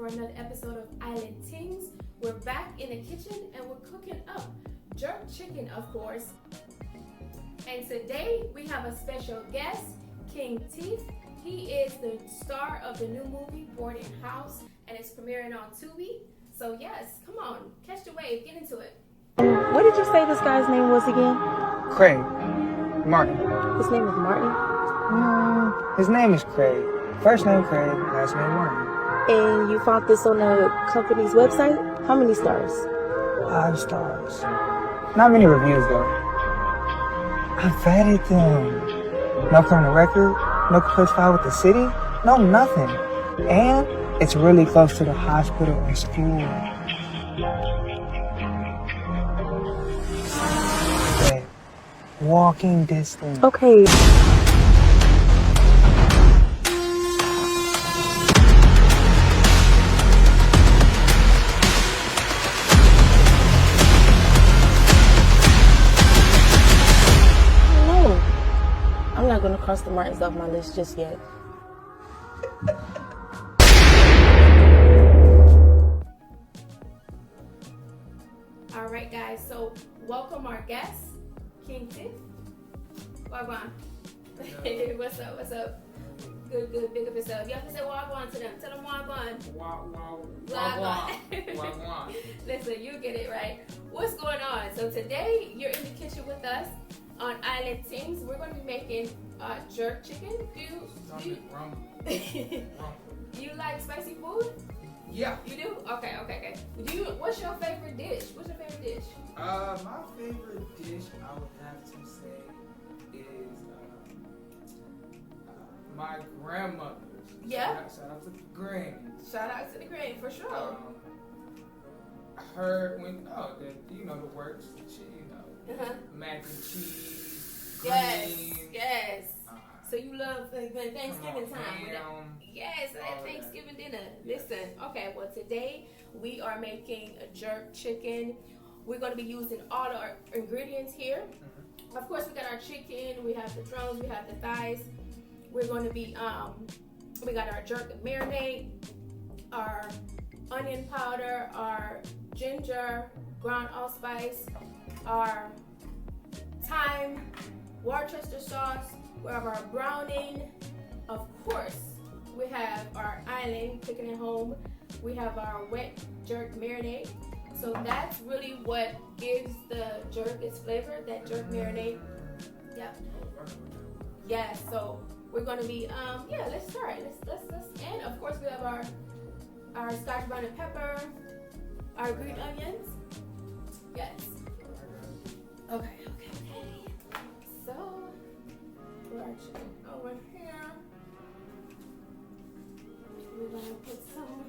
another episode of Island Tings. We're back in the kitchen and we're cooking up jerk chicken, of course. And today we have a special guest, King Tiff. He is the star of the new movie Boarding House, and it's premiering on Tubi. So yes, come on, catch the wave, get into it. What did you say this guy's name was again? Craig. Martin. His name is Martin? His name is Craig. First name Craig, last name Martin. And you found this on the company's website? How many stars? 5 stars. Not many reviews though. I vetted them. No criminal record, no complaints filed with the city, no nothing. And it's really close to the hospital and school. Yeah. Walking distance. Okay. I'm not going to cross the Martins off my list just yet. All right, guys, so welcome our guest, King Tiff. Wagwan. What's up, what's up? Good, big up yourself. You have to say Wagwan to them. Tell them Wagwan. Wagwan. Listen, you get it right. What's going on? So today, you're in the kitchen with us on Island Tings. We're going to be making jerk chicken. Do you like spicy food? Yeah. You do? Okay. What's your favorite dish? My favorite dish, I would have to say, is my grandmother's. Yeah. Shout out to the granny. Shout out to the granny for sure. The works, mac and cheese, greens, Yes. So you love Thanksgiving time. Yes, Thanksgiving dinner. Yes. Listen, okay, well today we are making a jerk chicken. We're going to be using all our ingredients here. Mm-hmm. Of course, we got our chicken, we have the drums, we have the thighs. We're going to be, we got our jerk marinade, our onion powder, our ginger, ground allspice, our thyme, Worcester sauce. We have our browning. Of course, we have our island cooking at home. We have our wet jerk marinade. So that's really what gives the jerk its flavor, that jerk marinade. Yep. Yeah, so we're gonna be, let's start. Let's, and of course we have our scotch brown and pepper, our green onions. Yes. Okay. So, put our chicken over here. We're gonna put some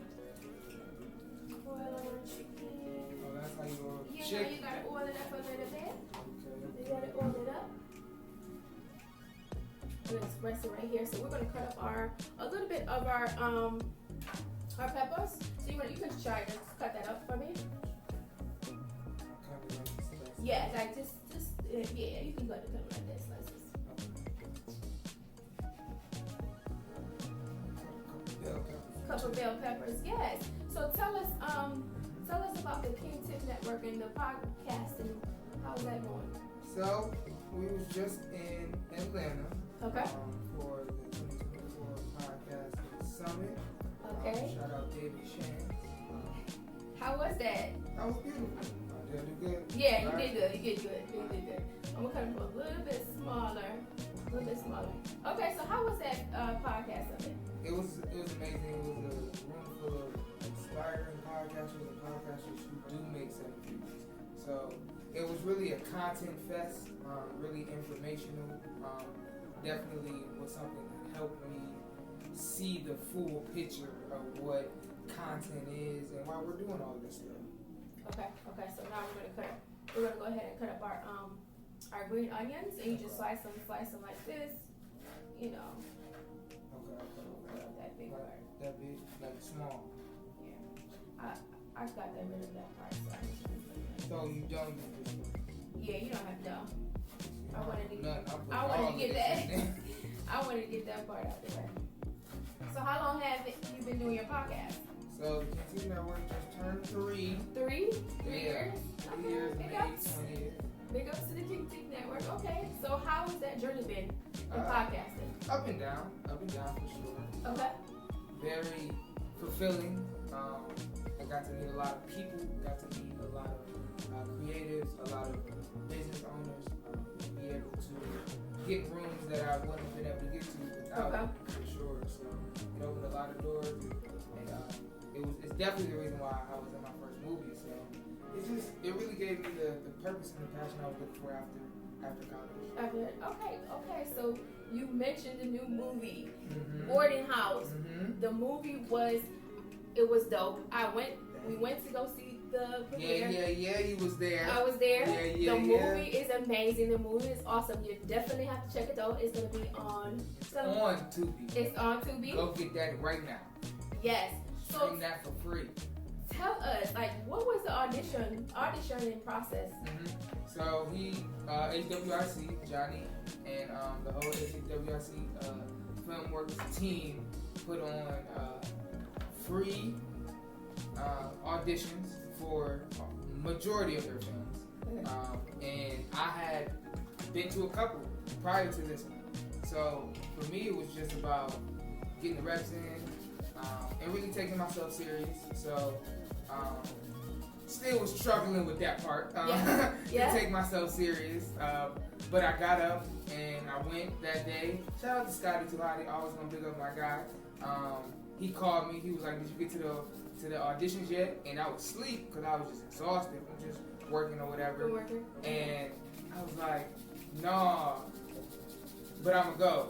oil on our chicken. Oh, that's how you roll You chicken. know, you gotta oil it up a little bit. Okay. You gotta oil it up. We're gonna press it right here. So we're gonna cut up a little bit of our peppers. So you can try to cut that up for me. Yeah, like just you can cut it like this. Couple bell peppers, yes. So tell us about the King Tiff Network and the podcast and how's that going? So we was just in Atlanta. Okay. For the 2024 podcast summit. Okay. Shout out David Shan. How was that? That was beautiful. I did good. Yeah, you did good. You did good. I'm gonna cut it a little bit smaller. Okay, so how was that podcast of it? It was amazing. It was a room full of inspiring podcasters and podcasters who do make 7 figures. So it was really a content fest, really informational. Definitely was something that helped me see the full picture of what content is and why we're doing all this stuff. Okay. So now we're gonna go ahead and cut up our green onions, and you just slice them like this. You know. Okay. That big part. That big, like small. Yeah. I got that rid of that part. So you don't use this one? Yeah, you don't have to. I wanted to get that. I wanted to get that part out there. So how long have you been doing your podcast? So the King TV Network just turned 3. 3 Yeah. years? 3 years, Big May ups. 20th. Big ups to the King TV Network. Okay, so how has that journey been in Uh, podcasting? Up and down for sure. Okay. Very fulfilling. I got to meet a lot of people, got to meet a lot of creatives, a lot of business owners, be able to get rooms that I wouldn't have been able to get to without, for sure. So it opened a lot of doors, and it's definitely the reason why I was in my first movie. So it really gave me the purpose and the passion I was looking for after college. Okay. So you mentioned the new movie, Boarding House. The movie was dope. We went to go see the premiere. Yeah, he was there. I was there. Yeah, the movie is amazing. The movie is awesome. You definitely have to check it out. It's gonna be on. On Tubi. It's on Tubi. Go get that right now. Yes. So Stream that for free. tell us, like, what was the auditioning process? So he, HWRC, Johnny, and the whole HWRC Film Works team put on free auditions for majority of their films. And I had been to a couple prior to this one. So for me, it was just about getting the reps in and really taking myself serious. So still was struggling with that part to take myself serious. But I got up and I went that day. Shout out to Scotty Tulati, always gonna big up my guy. He called me. He was like, "Did you get to the auditions yet?" And I was asleep because I was just exhausted from just working or whatever. And I was like, "No, but I'm gonna go."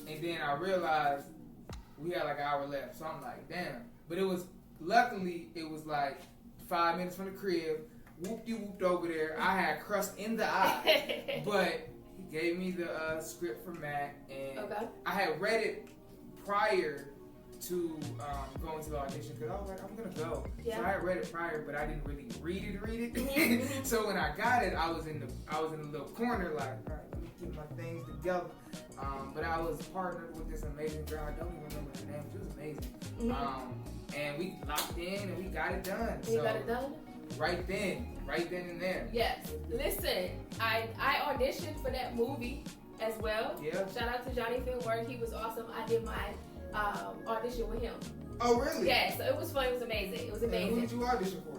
And then I realized we had like an hour left, so I'm like, "Damn!" But luckily it was like 5 minutes from the crib. Whooped over there. I had crust in the eye, but he gave me the script for Matt, and I had read it prior to going to the audition because I was like, I'm gonna go. So I had read it prior, but I didn't really read it. So when I got it, I was in the little corner like, all right, let me get my things together. But I was partnered with this amazing girl. I don't even remember her name. She was amazing. And we locked in and we got it done. You got it done? Right then and there. Yes. Listen, I auditioned for that movie as well. Yeah. Shout out to Johnny Filmwork. He was awesome. I did my audition with him. Oh, really? Yeah, so it was fun. It was amazing. And who did you audition for?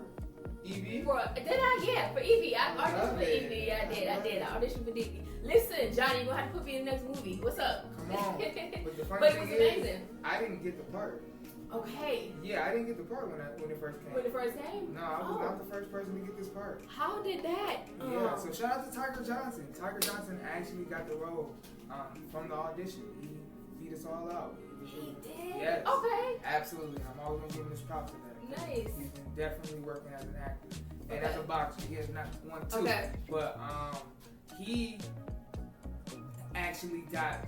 Evie? For Evie. I auditioned for Evie. I did. I auditioned for Evie. Listen, Johnny, you're going to have to put me in the next movie. What's up? Come on. But the funny But it thing was amazing. I didn't get the part. Okay. Yeah, I didn't get the part when it first came. When it first came? No, I was not the first person to get this part. How did that? Yeah, so shout out to Tiger Johnson. Tiger Johnson actually got the role from the audition. He beat us all out. He did? Yes. Okay. Absolutely. I'm always going to give him this props for that. Nice. He's been definitely working as an actor. And as a boxer. He has not one, two. Okay. But he actually got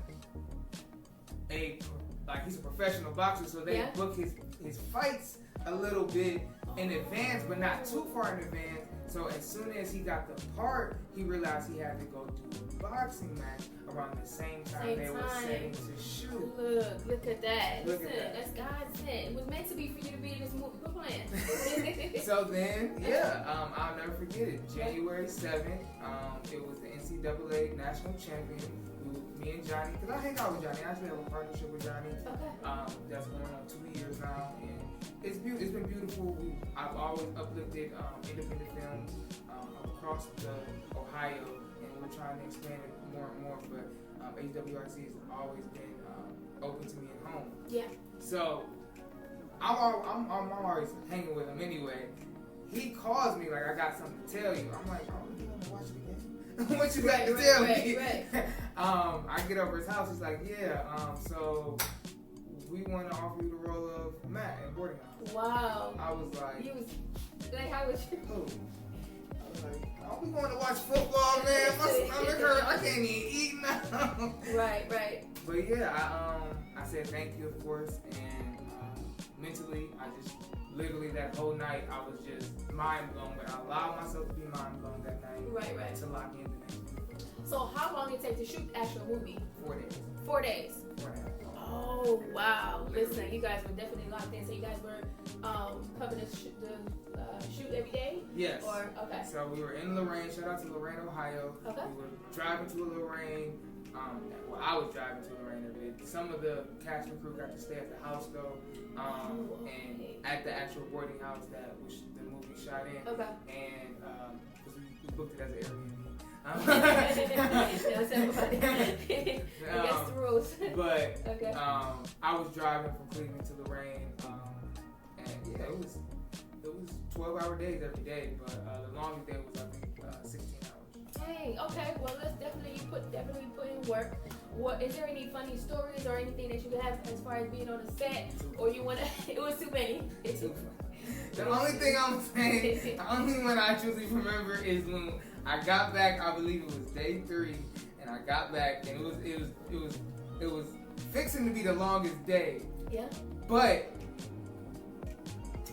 he's a professional boxer, so they book his fights a little bit in advance, but not too far in advance. So as soon as he got the part, he realized he had to go do a boxing match around the same time they were setting to shoot. Look at that. Look Listen, at that. that's God's hand. It was meant to be for you to be in this movie. Quit playing. So then, I'll never forget it. January 7th, it was the NCAA National Champion. Me and Johnny, because I hang out with Johnny. I actually have a partnership with Johnny. That's going on 2 years now, and it's been beautiful. I've always uplifted independent films across Ohio, and we're trying to expand it more and more. But HWRC has always been open to me at home. Yeah. So I'm always hanging with him anyway. He calls me like, I got something to tell you. I'm like, oh, you want to watch it again? What you got to tell me? I get over his house. He's like, so we want to offer you the role of Matt in Boarding House. Wow. I was like, how was you? Who? I was like, are we going to watch football, man? My stomach hurt. I can't even eat now. Right. But yeah, I said thank you, of course, and mentally, I just literally that whole night I was just mind blown, but I allowed myself to be mind blown that night. Right. To lock in the next week. So how long did it take to shoot the actual movie? 4 days. 4 days. 4.5. Oh wow! Listen, you guys were definitely locked in. So you guys were covering the shoot every day. Yes. Or okay. So we were in Lorraine. Shout out to Lorraine, Ohio. Okay. We were driving to Lorraine. Well, I was driving to Lorraine every day. Some of the cast and crew got to stay at the house though, and at the actual boarding house that the movie shot in. Okay. And because we booked it as an Airbnb. Against the rules. But okay. I was driving from Cleveland to Lorraine, and yeah, it was 12-hour days every day. But the longest day was I think 16 hours. Dang. Okay. Well, let's definitely put in work. What is there any funny stories or anything that you have as far as being on the set, or you wanna? It was too many. The only thing I'm saying, the only one I truly remember is when I got back. I believe it was day 3, and I got back, and it was fixing to be the longest day. Yeah. But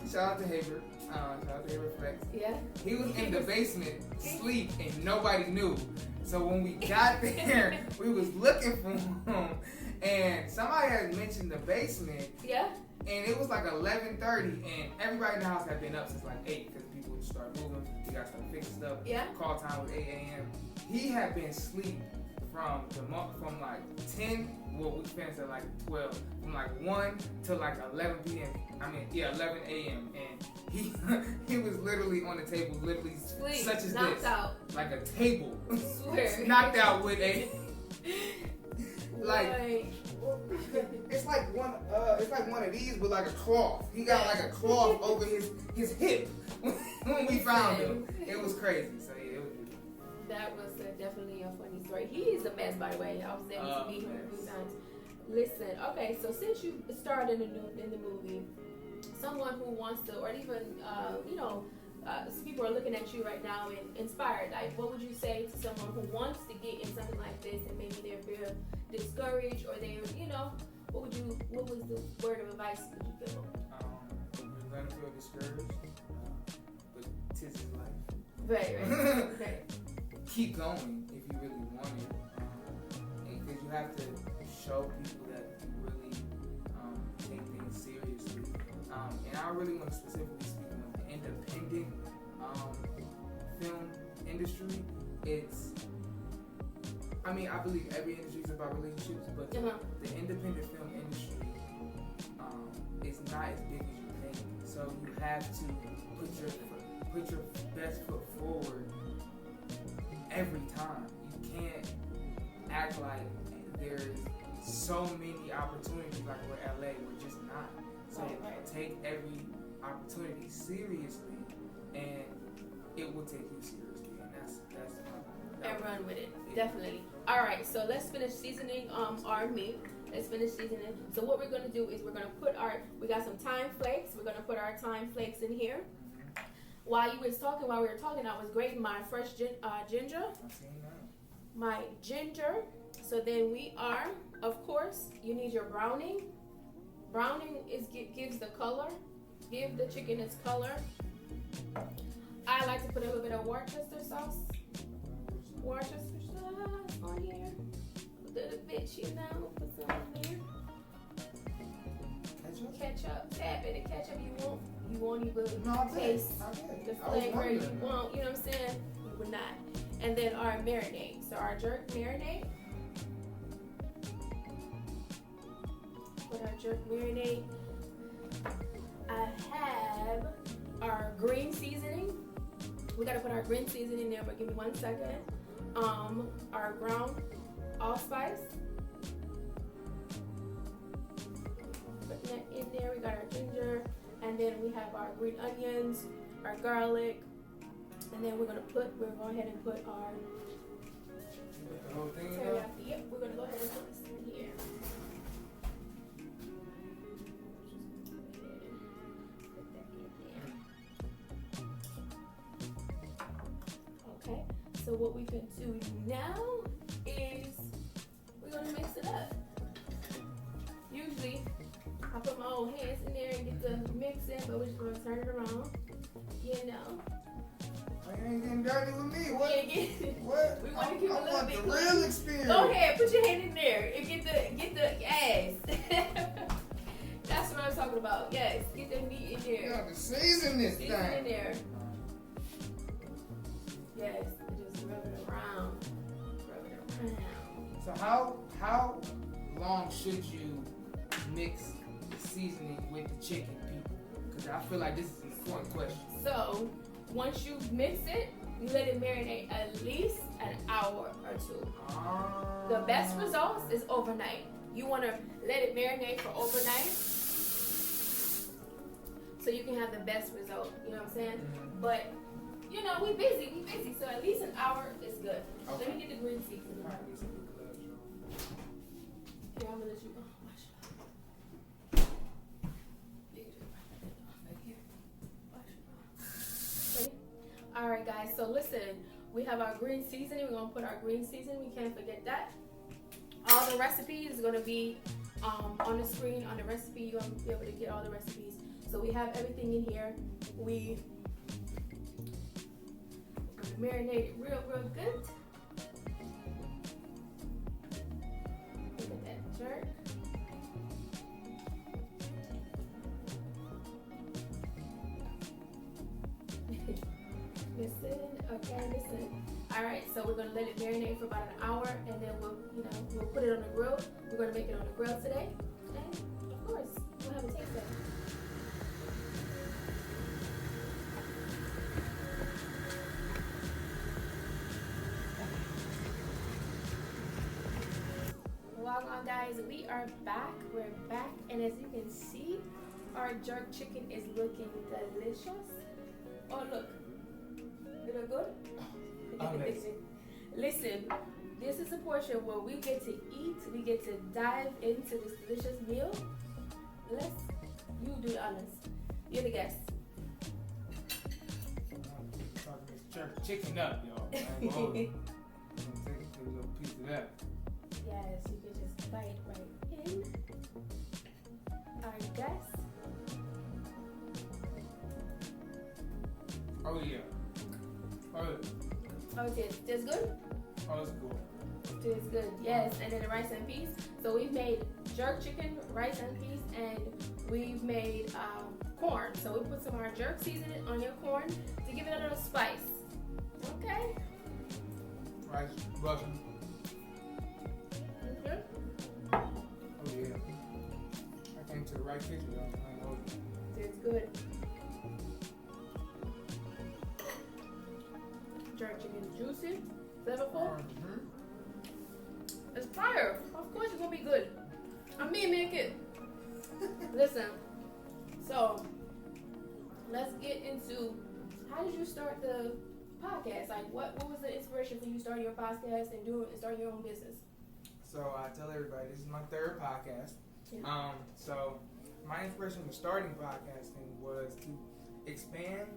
shout out to Haber. Shout out to Haber Flex. Yeah. He was in the basement, asleep, and nobody knew. So when we got there, we was looking for him, and somebody had mentioned the basement. Yeah. And it was like 11:30, and everybody in the house had been up since like 8 because people would start moving. We got to start fixing stuff. Yeah. Call time was 8 a.m. He had been asleep from like 10. Well, we finished at like 12. From like 1 to like 11 p.m. 11 a.m. And he was literally on the table, literally Sleep, such as knocked this, out. like a table, Swear. knocked out with a like. Right. It's like one of these with like a cloth. He got like a cloth over his hip when we found him. It was crazy. So yeah, it was beautiful. That was definitely a funny story. He is a mess, by the way. I was able to meet him a few times. Listen, okay, so since you starred in the movie, someone who wants to, or even some people are looking at you right now and inspired. Like, what would you say to someone who wants to get in something like this and maybe they're feel discouraged or they, what was the word of advice would you give them? You're gonna feel discouraged, but 'tis life. Right. Keep going if you really want it, because you have to show people that you really take things seriously. And I really want to specifically speak on the independent film industry. I believe every industry is about relationships, but the independent film industry is not as big as you think. So you have to put your best foot forward every time. You can't act like there's so many opportunities like we're LA. We're just not. So take every opportunity seriously, and it will take you seriously, and that's and run with it. Definitely. All right, so let's finish seasoning our meat. Let's finish seasoning. So what we're gonna do is we're gonna we got some thyme flakes. We're gonna put our thyme flakes in here. While we were talking, I was grating my fresh ginger. My ginger. So then we are, of course, you need your browning. Browning gives the color, give the chicken its color. I like to put a little bit of Worcester sauce on here. A little bit, put some on there. Ketchup, tad bit of ketchup. You won't even taste the flavor you want. You know what I'm saying? You would not. And then our marinade. So our jerk marinade. Put our jerk marinade. I have our green seasoning. We gotta put our green seasoning in there, but give me 1 second. Our ground allspice. Putting that in there. We got our ginger, and then we have our green onions, our garlic, and then we're gonna go ahead and put our teriyaki. Yep, we're gonna go ahead and put this in here. Okay, so what we can do now is we're gonna mix it up. Usually, I put my old hands in there and get the mix in, but we're just gonna turn it around. I ain't getting dirty with me. What? Yeah, What? we want to I keep a little want bit the clean. real experience. Go ahead, put your hand in there and get the ass. That's what I'm talking about. Yes, get the meat in You there. got to season this Season in thing. there. Yes, just rub it around. Rub it around. So how long should you mix the seasoning with the chicken, people? Because I feel like this is an important question. So once you mix it, you let it marinate at least an hour or two. The best results is overnight. You want to let it marinate for overnight so you can have the best result. You know what I'm saying? Mhm. But you know, we busy. So at least an hour is good. Okay. Let me get the green seasoning. All right, get some good gloves, y'all. Here, I'm gonna let you. Oh, wash it off. You can just wipe it off right here. Wash it off. Ready? All right, guys. So listen, we have our green seasoning. We're gonna put our green seasoning. We can't forget that. All the recipes is gonna be on the screen. On the recipe, you're gonna be able to get all the recipes. So we have everything in here. We marinate it real good. Look at that jerk. Listen. All right, so we're gonna let it marinate for about an hour, and then we'll put it on the grill. We're gonna make it on the grill today, and of course, we'll have a taste test. Welcome, guys. We are back. We're back, and as you can see, our jerk chicken is looking delicious. Oh, look. You look good? Amazing. Listen, this is a portion where we get to eat, we get to dive into this delicious meal. You do the honors. You're the guest. Talking this jerk chicken up, y'all. I'm gonna take a little piece of that. Yes, you can just bite right in. Our guest. Oh yeah. Oh, it tastes good? Oh, it's cool. Tastes good, yes. And then the rice and peas. So we've made jerk chicken, rice and peas, and we've made corn. So we put some of our jerk seasoning on your corn to give it a little spice. Okay? Rice, Russian. Okay. Oh yeah. I came to the right kitchen, y'all. I ain't hold you. Tastes good. Jerk chicken is juicy, flavorful. Mhm. It's fire. Of course it's gonna be good. I mean, make it. Listen, so let's get into how did you start the podcast? Like, what was the inspiration for you starting your podcast and starting your own business? So I tell everybody this is my third podcast. Yeah. So my inspiration for starting podcasting was to expand.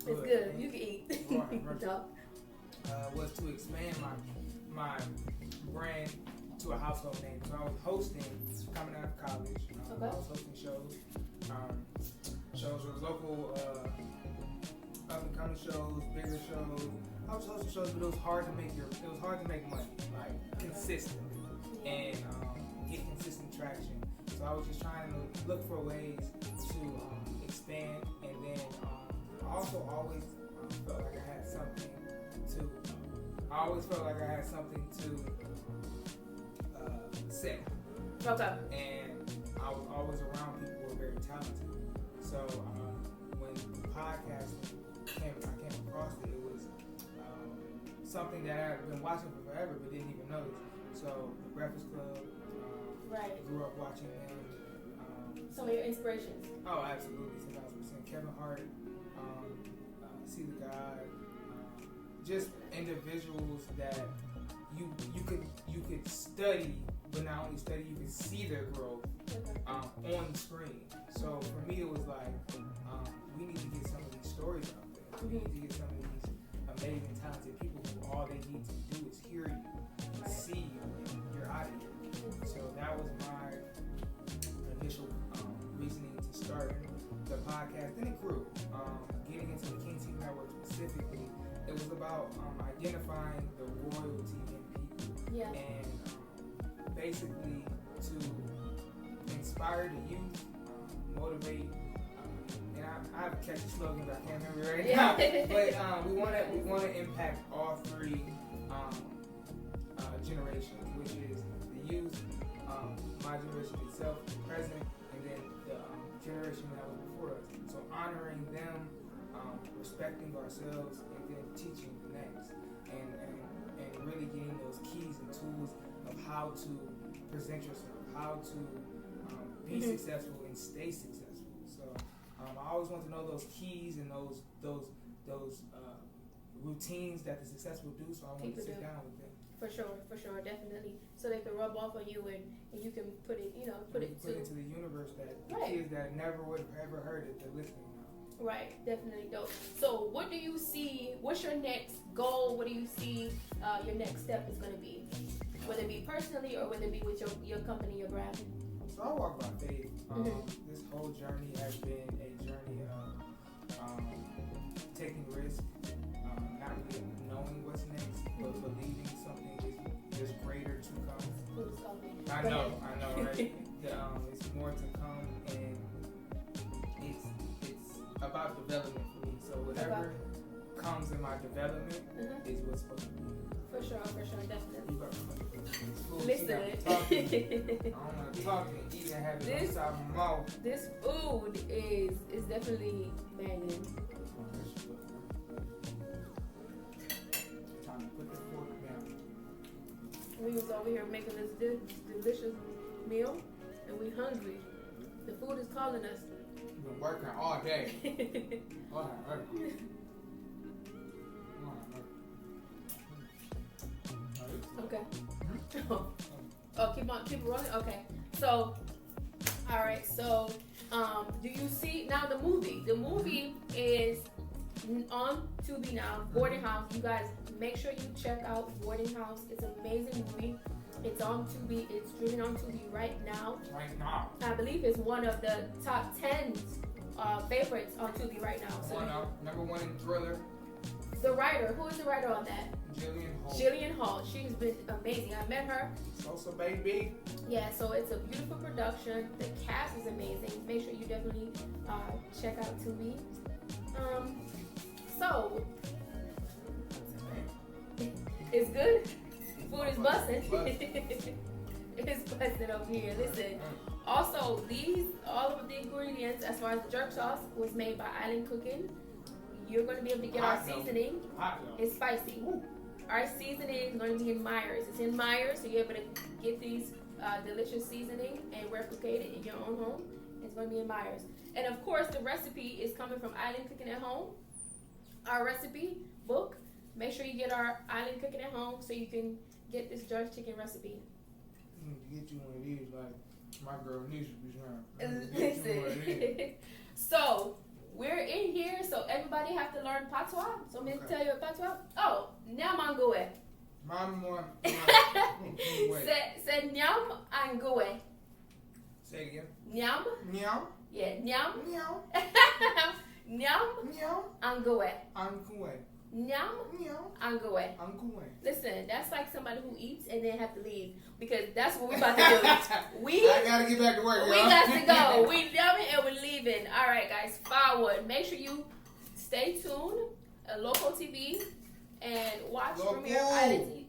It's good. You can eat. Right. Duh. Was to expand my brand to a household name. So I was hosting coming out of college. Okay. I was hosting shows. Shows with local up and coming shows, bigger shows. I was hosting shows, but it was hard to make money, like consistent, and get consistent traction. So I was just trying to look for ways to expand, and then I also always felt like I had something to. I always felt like I had something to say, Okay. and I was always around people who were very talented. So when podcasting I came across it, it was something that I had been watching for forever, but didn't even notice. So the Breakfast Club, Right. grew up watching them. Some of your inspirations. Oh, absolutely, 10,000%. Kevin Hart, See the God, just individuals that you could study, but not only study, you could see their growth on the screen. So for me, it was like we need to get some of these stories out there. We need to get some of these amazing, talented people who all they need to do is hear you, and see you, and you're out of here. So that was my initial reasoning to start the podcast. Then it grew. Getting into the King TV Network specifically, about identifying the royalty in people. Yeah. And basically to inspire the youth, motivate. And I have a catchy slogan, but I can't remember right now. But we want to impact all three generations, which is the youth, my generation itself, the present, and then the generation that was before us. So honoring them, respecting ourselves, and then teaching the next, and really getting those keys and tools of how to present yourself, how to be successful and stay successful. So I always want to know those keys and those routines that the successful do. So I want to sit down with them. For sure, definitely. So they can rub off on you and you can put it into the universe that the kids that never would have ever heard it, they're listening now. Right, definitely dope. So what do you see, what's your next goal? What do you see your next step is going to be? Whether it be personally or whether it be with your company, your brand? So I walk by faith. This whole journey has been a journey of taking risks, not really knowing what's next, but believing something is greater to come. I know, right? It's more to come, and it's about development for me. So whatever comes in my development is what's supposed to be. For sure, definitely. Listen. I don't want to talk and eat and have it inside my mouth. This food is definitely banging. Time to put the fork down. We was over here making this delicious meal, and we hungry. The food is calling us. We've been working all day. Okay. Oh, keep rolling. Okay. So, all right. So, do you see now the movie? The movie is on Tubi now. Boarding House. You guys make sure you check out Boarding House. It's an amazing movie. It's on Tubi. It's streaming on Tubi right now. I believe it's one of the top 10 favorites on Tubi right now. So number one in thriller. The writer. Who is the writer on that? Jillian Hall. She's been amazing. I met her. IslandBabe. Yeah, so it's a beautiful production. The cast is amazing. Make sure you definitely check out Tubi. So it's good. Food is busting. It's busting over here. Listen. Also, all of the ingredients, as far as the jerk sauce, was made by Island Cooking. You're going to be able to get our seasoning. It's spicy. Our seasoning is going to be in Myers. It's in Myers, so you're able to get these delicious seasoning and replicate it in your own home. It's going to be in Myers. And of course, the recipe is coming from Island Cooking at Home. Our recipe book. Make sure you get our Island Cooking at Home so you can get this jerk chicken recipe. Get you one of these, like my girl Nisha be trying. Listen. So, we're in here, so everybody have to learn patois. So, I'm going to tell you a patois. Oh, nyam angoe. Say nyam angoe. Say it again. Nyam. Nyam. Yeah, nyam. Nyam. Nyam. Nyam. Angoe. Angoe. Nyam. Nyam. Angoe. Angoe. Listen, that's like somebody who eats and then have to leave, because that's what we're about to do. I gotta get back to work, y'all. We got to go. We done it and we're leaving. All right, guys, forward. Make sure you stay tuned. Local TV and watch Premier Island.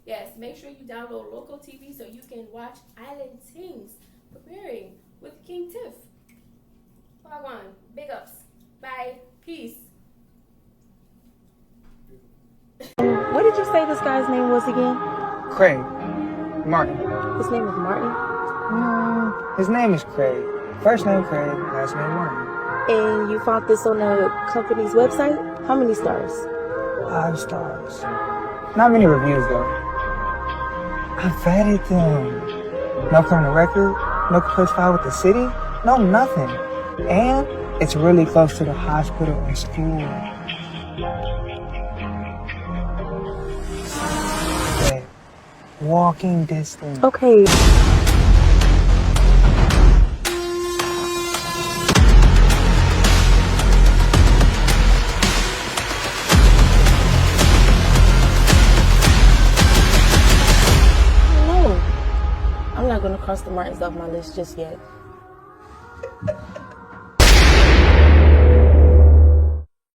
Yes, make sure you download Local TV so you can watch Island Tings preparing with King Tiff. Wagwan, big ups. Bye. Peace. What did you say this guy's name was again? Craig. Martin. His name is Martin? His name is Craig. First name Craig, last name Martin. And you found this on the company's website? How many stars? 5 stars. Not many reviews though. I vetted them. No criminal record, no complaints filed with the city, no nothing. And it's really close to the hospital and school. Yeah. Walking distance. Okay. I'm not gonna cross the Martins off my list just yet.